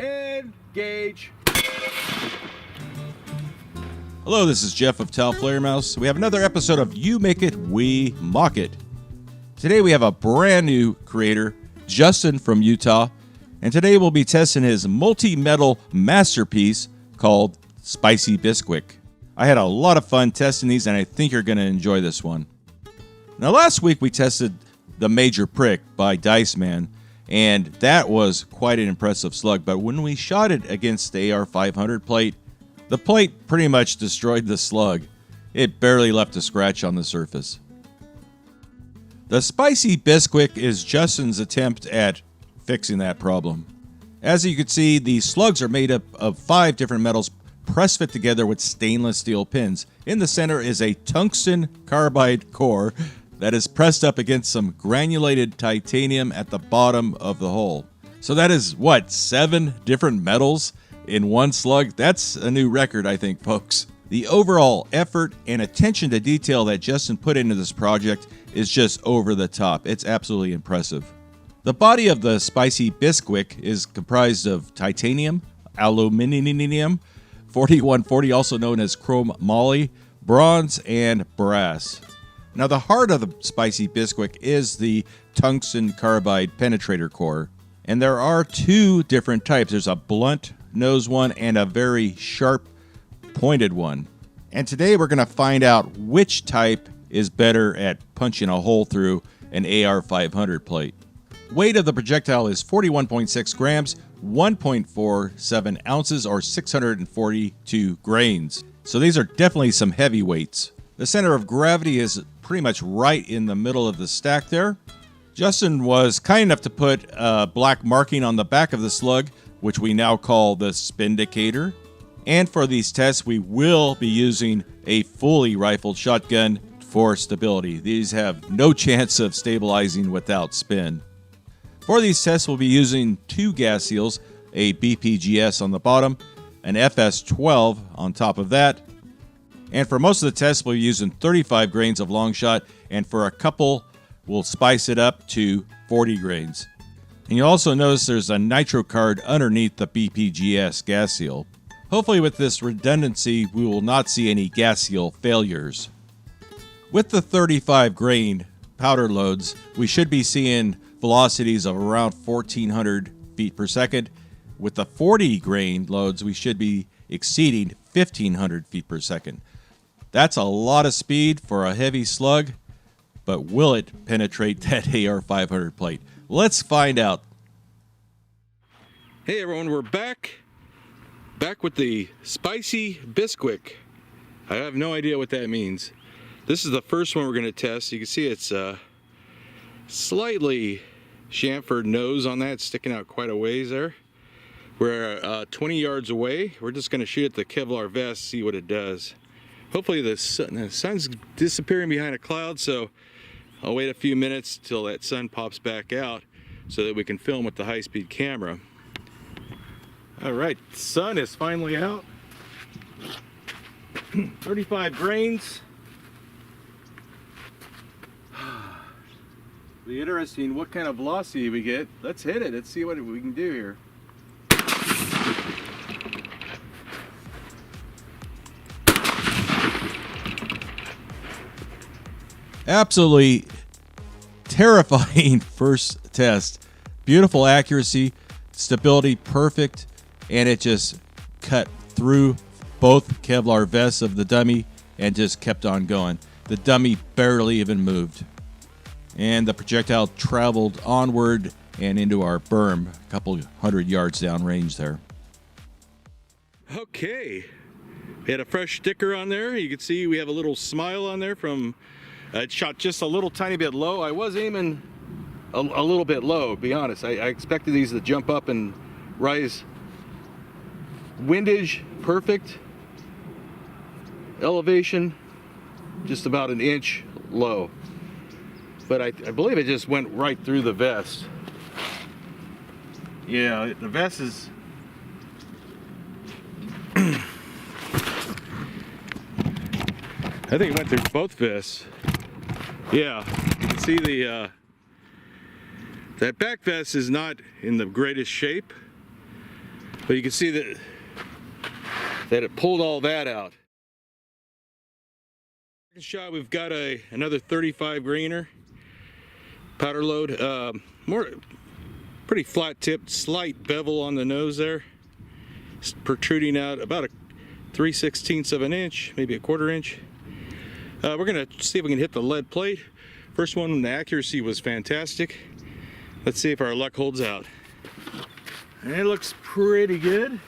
Engage. Hello, this is Jeff of Tal Flare Mouse. We have another episode of You Make It, We Mock It. Today we have a brand new creator, Justin from Utah, and today we'll be testing his multi-metal masterpiece called Spicy Bisquick. I had a lot of fun testing these, and I think you're going to enjoy this one. Now, last week we tested the Major Prick by Dice Man, and that was quite an impressive slug, but when we shot it against the AR-500 plate, the plate pretty much destroyed the slug. It barely left a scratch on the surface. The Spicy Bisquick is Justin's attempt at fixing that problem. As you can see, the slugs are made up of 5 different metals press fit together with stainless steel pins. In the center is a tungsten carbide core that is pressed up against some granulated titanium at the bottom of the hole. So that is, what, 7 different metals in one slug? That's a new record, I think, folks. The overall effort and attention to detail that Justin put into this project is just over the top. It's absolutely impressive. The body of the Spicy Bisquick is comprised of titanium, aluminum, 4140, also known as chrome moly, bronze, and brass. Now, the heart of the Spicy Bisquick is the tungsten carbide penetrator core, and there are 2 different types. There's a blunt nose one and a very sharp pointed one. And today we're going to find out which type is better at punching a hole through an AR-500 plate. Weight of the projectile is 41.6 grams, 1.47 ounces, or 642 grains. So these are definitely some heavy weights. The center of gravity is pretty much right in the middle of the stack there. Justin was kind enough to put a black marking on the back of the slug, which we now call the spindicator. And for these tests, we will be using a fully rifled shotgun for stability. These have no chance of stabilizing without spin. For these tests, we'll be using 2 gas seals, a BPGS on the bottom, an FS-12 on top of that. And for most of the tests, we'll be using 35 grains of long shot, and for a couple, we'll spice it up to 40 grains. And you'll also notice there's a nitro card underneath the BPGS gas seal. Hopefully with this redundancy, we will not see any gas seal failures. With the 35 grain powder loads, we should be seeing velocities of around 1,400 feet per second. With the 40 grain loads, we should be exceeding 1,500 feet per second. That's a lot of speed for a heavy slug, but will it penetrate that AR-500 plate? Let's find out. Hey everyone, we're back with the Spicy Bisquick. I have no idea what that means. This is the first one we're going to test. You can see it's slightly chamfered nose on that, sticking out quite a ways there. We're 20 yards away. We're just going to shoot at the Kevlar vest, see what it does. Hopefully the sun's disappearing behind a cloud, so I'll wait a few minutes till that sun pops back out so that we can film with the high-speed camera. All right, sun is finally out. 35 grains. Be interesting what kind of velocity we get. Let's hit it. Let's see what we can do here. Absolutely terrifying first test. Beautiful accuracy, stability perfect, and it just cut through both Kevlar vests of the dummy and just kept on going. The dummy barely even moved. And the projectile traveled onward and into our berm, a couple 100 yards downrange there. Okay, we had a fresh sticker on there. You can see we have a little smile on there from, it shot just a little tiny bit low. I was aiming a little bit low, to be honest. I expected these to jump up and rise. Windage, perfect. Elevation, just about an inch low. But I believe it just went right through the vest. Yeah, the vest is... I think it went through both vests. Yeah, you can see the that back vest is not in the greatest shape. But you can see that it pulled all that out. Second shot, we've got another 35 grainer powder load. Pretty flat tipped, slight bevel on the nose there. It's protruding out about a 3/16 of an inch, maybe a 1/4 inch. We're gonna see if we can hit the lead plate. First one, the accuracy was fantastic. Let's see if our luck holds out. It looks pretty good.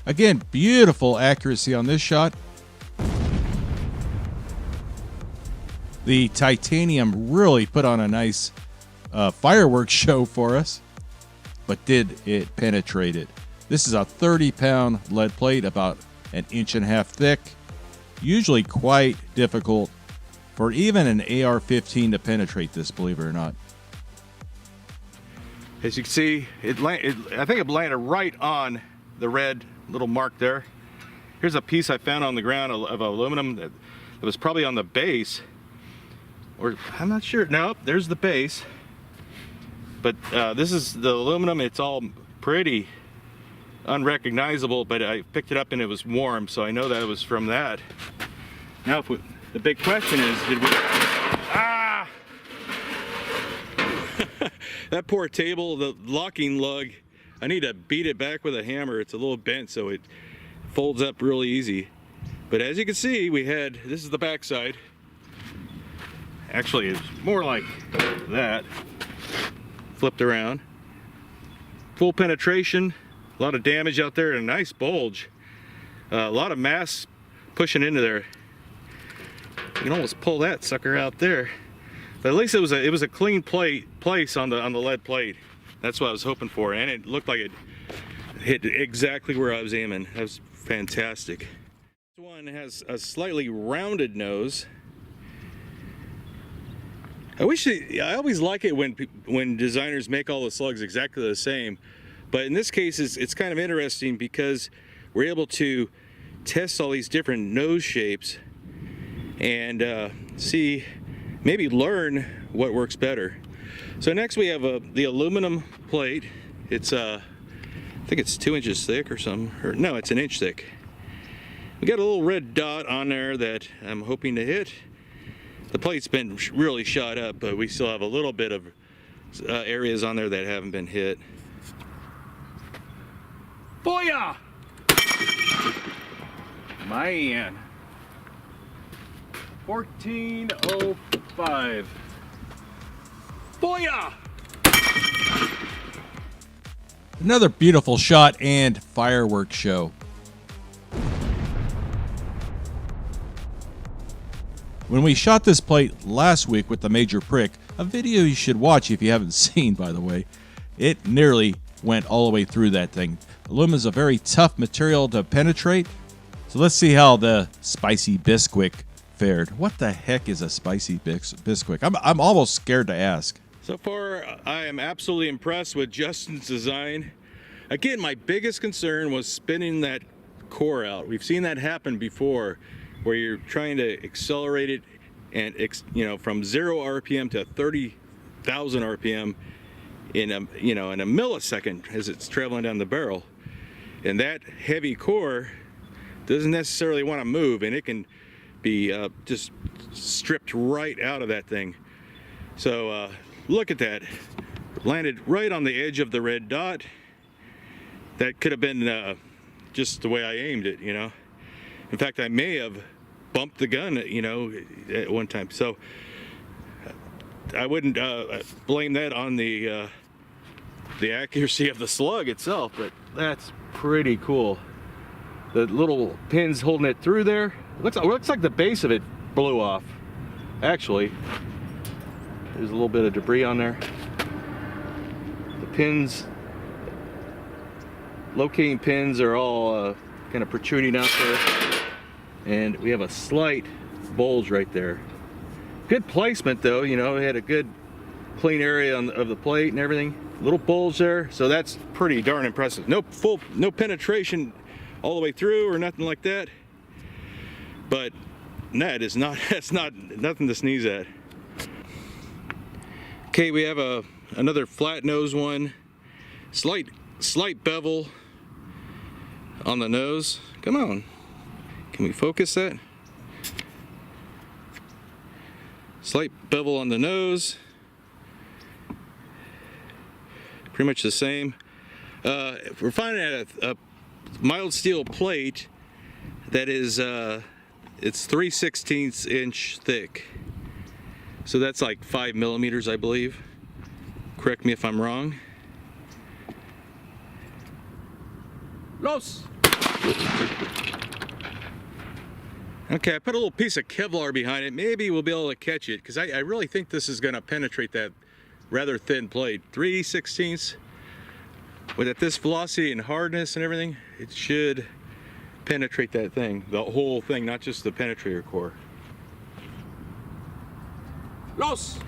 Again, beautiful accuracy on this shot. The titanium really put on a nice fireworks show for us, but did it penetrate it? This is a 30-pound lead plate, about 1.5 inches thick. Usually quite difficult for even an AR-15 to penetrate this, believe it or not. As you can see, I think it landed right on the red little mark there. Here's a piece I found on the ground of aluminum that was probably on the base, or I'm not sure. No, there's the base, but this is the aluminum. It's all pretty unrecognizable, but I picked it up and it was warm, so I know that it was from that. Now the big question is, did we that poor table, the locking lug, I need to beat it back with a hammer. It's a little bent, so it folds up really easy. But as you can see, this is the back side. Actually, it's more like that. Flipped around. Full penetration. A lot of damage out there and a nice bulge. A lot of mass pushing into there. You can almost pull that sucker out there. But at least it was a clean place on the lead plate. That's what I was hoping for, and it looked like it hit exactly where I was aiming. That was fantastic. This one has a slightly rounded nose. I always like it when designers make all the slugs exactly the same, but in this case it's kind of interesting because we're able to test all these different nose shapes and maybe learn what works better. So next we have the aluminum plate. It's I think it's 2 inches thick or something, or no, it's 1 inch thick. We got a little red dot on there that I'm hoping to hit. The plate's been really shot up, but we still have a little bit of areas on there that haven't been hit. Booyah! Man. 1405. Booyah! Another beautiful shot and fireworks show. When we shot this plate last week with the major prick, a video you should watch if you haven't seen, by the way, it nearly went all the way through that thing. Aluminum is a very tough material to penetrate, so let's see how the spicy Bisquick fared. What the heck is a spicy Bisquick? I'm almost scared to ask. So far, I am absolutely impressed with Justin's design. Again, my biggest concern was spinning that core out. We've seen that happen before, where you're trying to accelerate it and from 0 RPM to 30,000 RPM in a millisecond as it's traveling down the barrel. And that heavy core doesn't necessarily want to move, and it can be just stripped right out of that thing. So look at that. Landed right on the edge of the red dot. That could have been just the way I aimed it, In fact, I may have bumped the gun, at one time. So I wouldn't blame that on the accuracy of the slug itself, but that's pretty cool. The little pins holding it through there. Looks like the base of it blew off. Actually, there's a little bit of debris on there. The pins, locating pins, are all kind of protruding out there, and we have a slight bulge right there. Good placement though, it had a good clean area of the plate and everything. Little bulge there, so that's pretty darn impressive. No penetration all the way through or nothing like that. But that is not, that's not nothing to sneeze at. Okay, we have another flat nose one. Slight bevel on the nose. Come on. Can we focus that? Slight bevel on the nose. Pretty much the same. We're finding a mild steel plate that is it's 3/16 inch thick. So that's like 5 millimeters, I believe. Correct me if I'm wrong. Los! Okay, I put a little piece of Kevlar behind it. Maybe we'll be able to catch it, because I really think this is going to penetrate that rather thin plate. 3/16. With at this velocity and hardness and everything, it should penetrate that thing. The whole thing, not just the penetrator core. Los!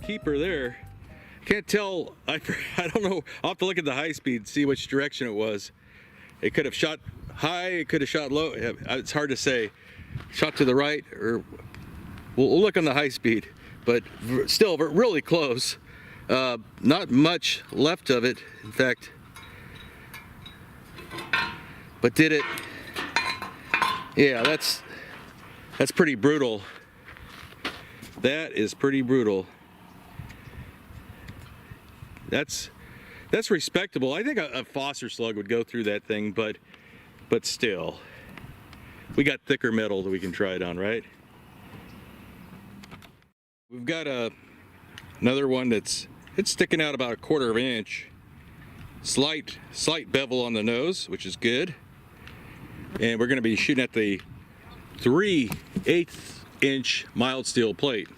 Keeper there. Can't tell. I don't know. I'll have to look at the high speed, see which direction it was. It could have shot high, it could have shot low. It's hard to say. Shot to the right, or we'll look on the high speed, but still really close. Not much left of it, in fact. But did it? Yeah, that's pretty brutal. That is pretty brutal. That's respectable. I think a Foster slug would go through that thing, but still, we got thicker metal that we can try it on, right? We've got another one it's sticking out about 1/4 inch. Slight bevel on the nose, which is good. And we're going to be shooting at the 3/8 inch mild steel plate.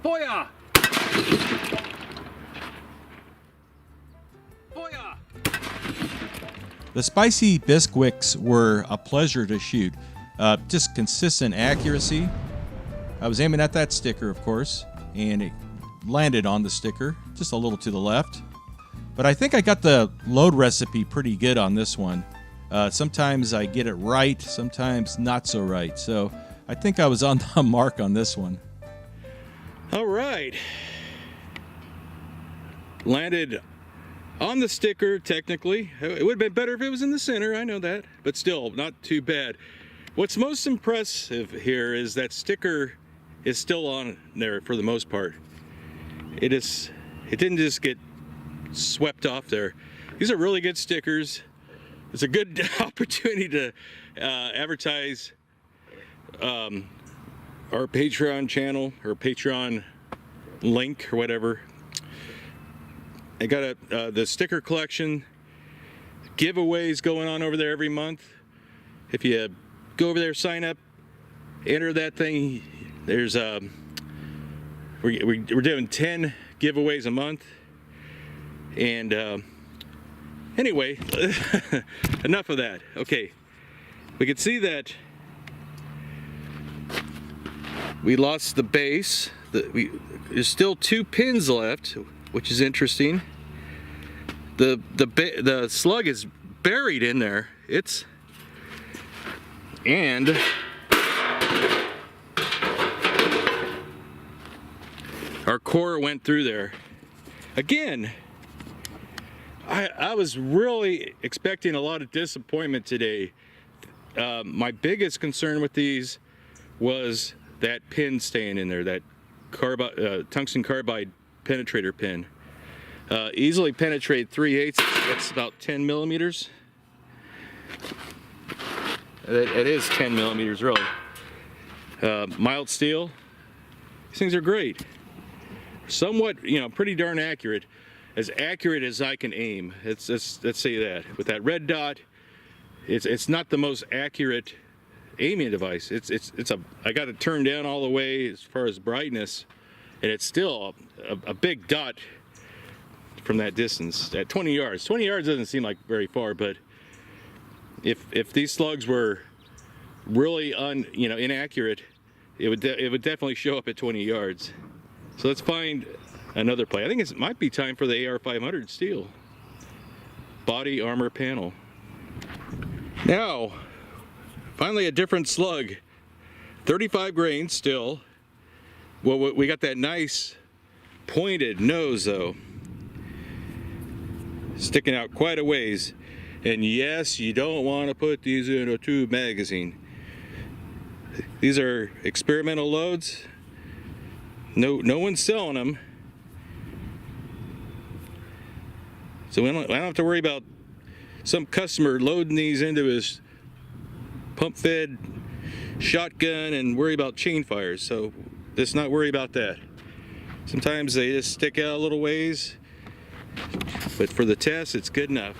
Booyah! Booyah! The spicy Bisquicks were a pleasure to shoot. Just consistent accuracy. I was aiming at that sticker, of course, and it landed on the sticker, just a little to the left. But I think I got the load recipe pretty good on this one. Sometimes I get it right, sometimes not so right. So I think I was on the mark on this one. All right. Landed on the sticker, technically. It would have been better if it was in the center, I know that, but still, not too bad. What's most impressive here is that sticker is still on there for the most part. It didn't just get swept off there. These are really good stickers. It's a good opportunity to advertise our Patreon channel or Patreon link or whatever. I got the sticker collection giveaways going on over there every month. If you go over there, sign up, enter that thing. There's we're doing 10 giveaways a month. And anyway, enough of that. Okay, we can see that we lost the base. There's still 2 pins left, which is interesting. The slug is buried in there. And our core went through there. Again, I was really expecting a lot of disappointment today. My biggest concern with these was that pin staying in there, that tungsten carbide penetrator pin. Easily penetrate 3/8. That's about 10 millimeters. It is 10 millimeters, really. Mild steel. These things are great. Somewhat, pretty darn accurate. as accurate as I can aim. Let's say that. With that red dot, it's not the most accurate aiming device. I got it turned down all the way as far as brightness, and it's still a big dot from that distance at 20 yards. 20 yards doesn't seem like very far, but if these slugs were really inaccurate, it would definitely show up at 20 yards. So let's find another play. I think it might be time for the AR-500 steel body armor panel. Now, finally a different slug. 35 grains still. Well, we got that nice pointed nose though, sticking out quite a ways. And yes, you don't want to put these in a tube magazine. These are experimental loads. No one's selling them. So I don't have to worry about some customer loading these into his pump-fed shotgun and worry about chain fires. So let's not worry about that. Sometimes they just stick out a little ways, but for the test, it's good enough.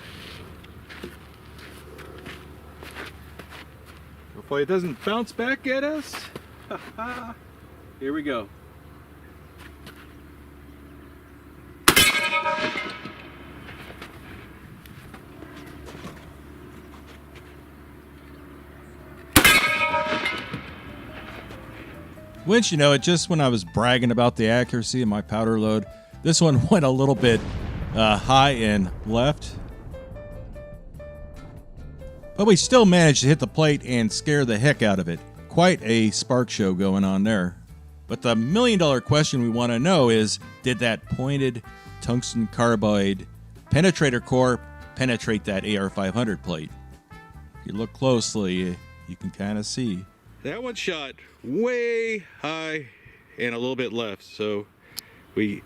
Hopefully it doesn't bounce back at us. Here we go. Wouldn't you know it, just when I was bragging about the accuracy of my powder load, this one went a little bit high and left. But we still managed to hit the plate and scare the heck out of it. Quite a spark show going on there. But the million-dollar question we want to know is, did that pointed tungsten carbide penetrator core penetrate that AR-500 plate? If you look closely, you can kind of see. That one shot way high and a little bit left, so we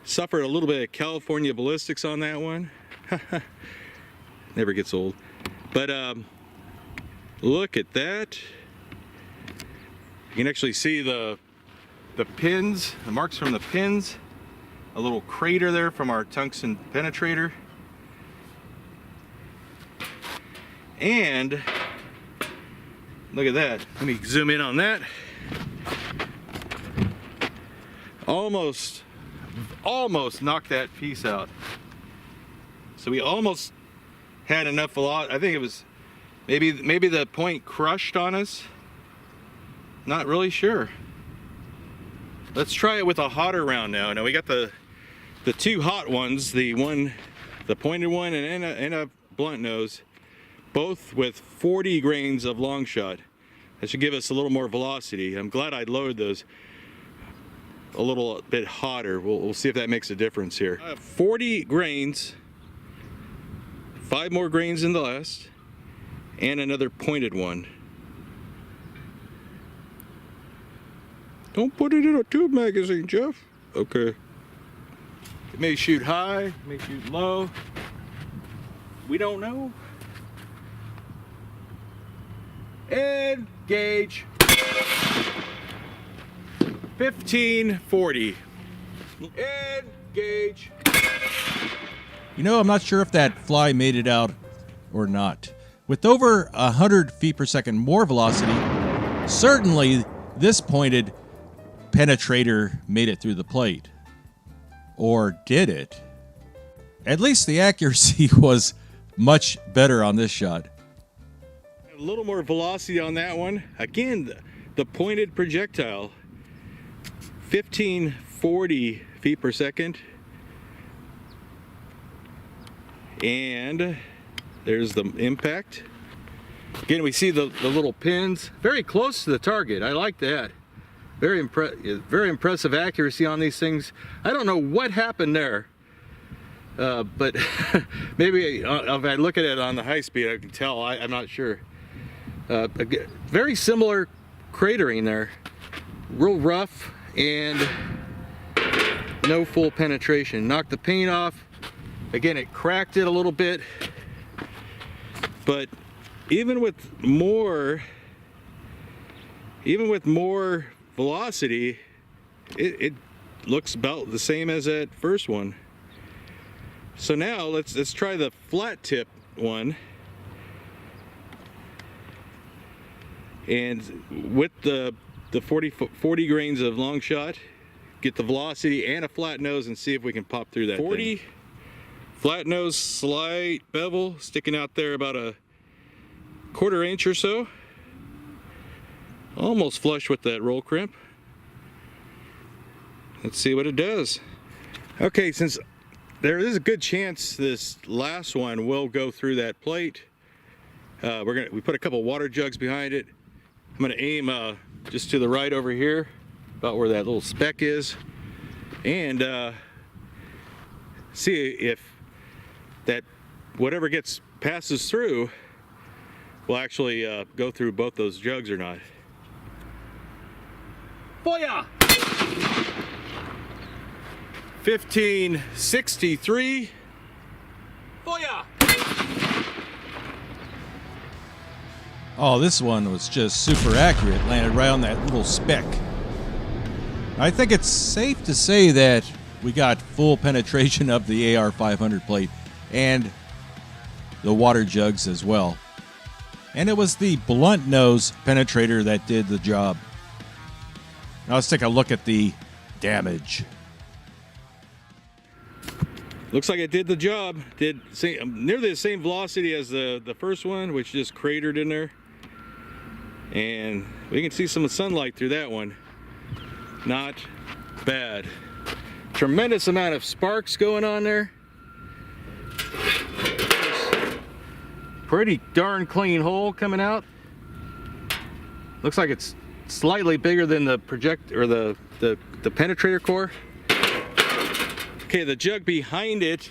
suffered a little bit of California ballistics on that one. Never gets old. But look at that. You can actually see the pins, the marks from the pins, a little crater there from our tungsten penetrator. And look at that. Let me zoom in on that. Almost knocked that piece out. So we almost had enough velocity. I think it was maybe the point crushed on us. Not really sure. Let's try it with a hotter round now. Now we got the two hot ones, the pointed one and a blunt nose, both with 40 grains of long shot. That should give us a little more velocity. I'm glad I loaded those a little bit hotter. We'll see if that makes a difference here. 40 grains, 5 more grains in the last, and another pointed one. Don't put it in a tube magazine, Jeff. Okay. It may shoot high, it may shoot low. We don't know. Engage. 1540. Engage. You know, I'm not sure if that fly made it out or not. With over 100 feet per second more velocity, certainly this pointed penetrator made it through the plate. Or did it? At least the accuracy was much better on this shot. A little more velocity on that one. Again, the pointed projectile. 1540 feet per second. And there's the impact. Again, we see the little pins very close to the target. I like that. Very impressive accuracy on these things. I don't know what happened there, but maybe if I look at it on the high speed, I can tell. I'm not sure. Very similar cratering there. Real rough and no full penetration. Knocked the paint off. Again, it cracked it a little bit, but even with more velocity, it looks about the same as that first one. So now let's try the flat tip one. And with the 40 grains of long shot, get the velocity and a flat nose and see if we can pop through that 40 thing. Flat nose, slight bevel sticking out there about a 1/4 inch or so. Almost flush with that roll crimp. Let's see what it does. Okay, since there is a good chance this last one will go through that plate, we put a couple water jugs behind it. I'm gonna aim just to the right over here, about where that little speck is, and see if that whatever passes through will actually go through both those jugs or not. Booyah! 1563. Booyah! Oh, this one was just super accurate. Landed right on that little speck. I think it's safe to say that we got full penetration of the AR-500 plate and the water jugs as well. And it was the blunt nose penetrator that did the job. Now let's take a look at the damage. Looks like it did the job. Did nearly the same velocity as the first one, which just cratered in there. And we can see some sunlight through that one. Not bad. Tremendous amount of sparks going on there. Pretty darn clean hole coming out. Looks like it's slightly bigger than the the penetrator core. Okay, the jug behind it,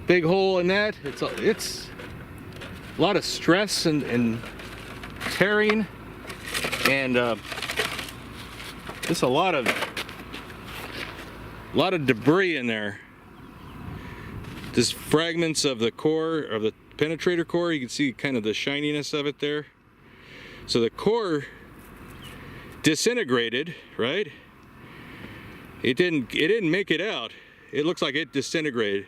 big hole in that. It's a lot of stress and tearing, and just a lot of debris in there. Just fragments of the core, of the penetrator core. You can see kind of the shininess of it there. So the core disintegrated, right? It didn't make it out. It looks like it disintegrated.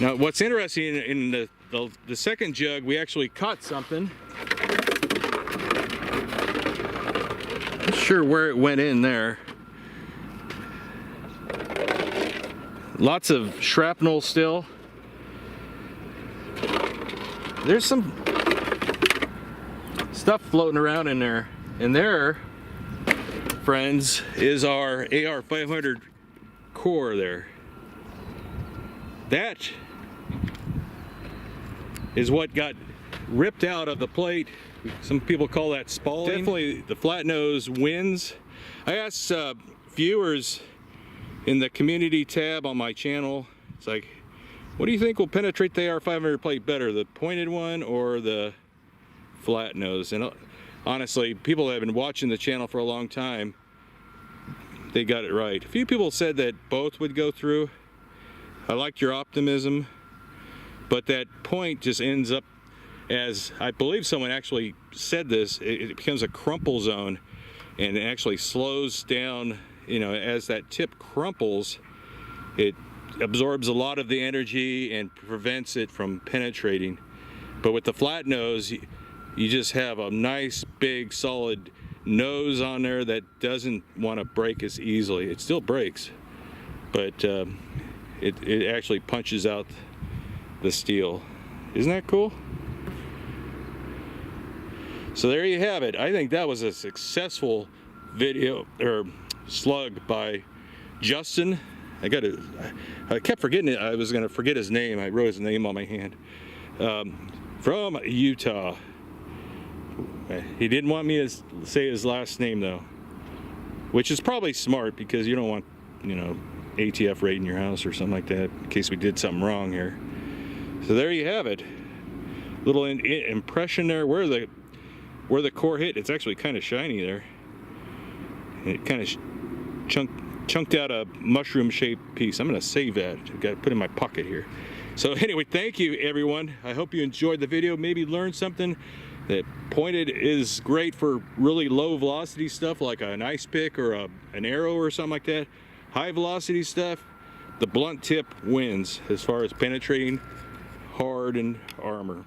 Now, what's interesting in the second jug, we actually caught something. Not sure where it went in there. Lots of shrapnel still. There's some stuff floating around in there. And there, friends, is our AR-500 core there. That is what got ripped out of the plate. Some people call that spalling. Definitely the flat nose wins. I asked viewers in the community tab on my channel, it's like, what do you think will penetrate the AR-500 plate better, the pointed one or the flat nose? And honestly, people that have been watching the channel for a long time, they got it right. A few people said that both would go through. I liked your optimism, but that point just ends up, as I believe someone actually said this, it becomes a crumple zone, and it actually slows down. You know, as that tip crumples, it absorbs a lot of the energy and prevents it from penetrating. But with the flat nose, you just have a nice big solid nose on there that doesn't want to break as easily. It still breaks, but it actually punches out the steel. Isn't that cool? So there you have it. I think that was a successful video, or slug, by Justin. I kept forgetting it. I was gonna forget his name. I wrote his name on my hand. From Utah. He didn't want me to say his last name though, which is probably smart, because you don't want, you know, ATF raiding your house or something like that in case we did something wrong here. So there you have it. Little impression there where the core hit. It's actually kind of shiny there. And it kind of chunked out a mushroom-shaped piece. I'm gonna save that. I've got to put it in my pocket here. So anyway, thank you everyone. I hope you enjoyed the video. Maybe learned something. That pointed is great for really low velocity stuff like an ice pick or an arrow or something like that. High velocity stuff, the blunt tip wins as far as penetrating hardened armor.